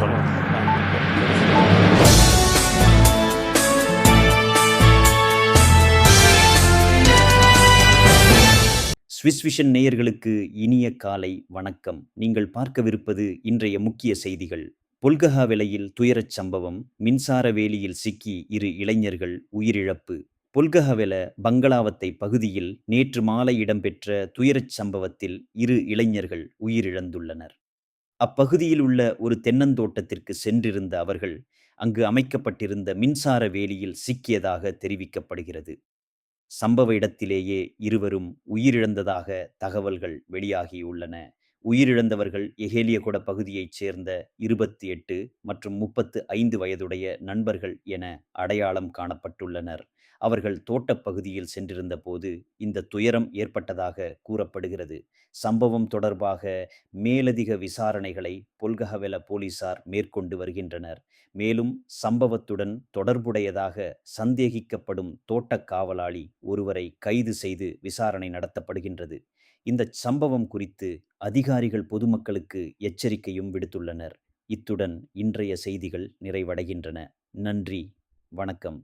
சொல்லணும். கண்டிப்பா. சரி, சரி. ஸ்விஸ் விஷன் நேயர்களுக்கு இனிய காலை வணக்கம். நீங்கள் பார்க்கவிருப்பது இன்றைய முக்கிய செய்திகள். பொல்கஹாவிலையில் துயரச் சம்பவம், மின்சார வேலியில் சிக்கி 2 இளைஞர்கள் உயிரிழப்பு. பொல்கஹாவெல பங்களாவத்தை பகுதியில் நேற்று மாலை இடம்பெற்ற துயரச் சம்பவத்தில் 2 இளைஞர்கள் உயிரிழந்துள்ளனர். அப்பகுதியில் உள்ள ஒரு தென்னந்தோட்டத்திற்கு சென்றிருந்த அவர்கள், அங்கு அமைக்கப்பட்டிருந்த மின்சார வேலியில் சிக்கியதாக தெரிவிக்கப்படுகிறது. சம்பவ இடத்திலேயே இருவரும் உயிரிழந்ததாக தகவல்கள் வெளியாகியுள்ளன. உயிரிழந்தவர்கள் எஹேலியகொட பகுதியைச் சேர்ந்த 28 மற்றும் 35 வயதுடைய நண்பர்கள் என அடையாளம் காணப்பட்டுள்ளனர். அவர்கள் தோட்டப் பகுதியில் சென்றிருந்தபோது இந்த துயரம் ஏற்பட்டதாக கூறப்படுகிறது. சம்பவம் தொடர்பாக மேலதிக விசாரணைகளை பொல்கஹவெல போலீசார் மேற்கொண்டு வருகின்றனர். மேலும் சம்பவத்துடன் தொடர்புடையதாக சந்தேகிக்கப்படும் தோட்டக் காவலாளி ஒருவரை கைது செய்து விசாரணை நடத்தப்படுகின்றது. இந்தச் சம்பவம் குறித்து அதிகாரிகள் பொதுமக்களுக்கு எச்சரிக்கையும் விடுத்துள்ளனர். இத்துடன் இன்றைய செய்திகள் நிறைவடைகின்றன. நன்றி, வணக்கம்.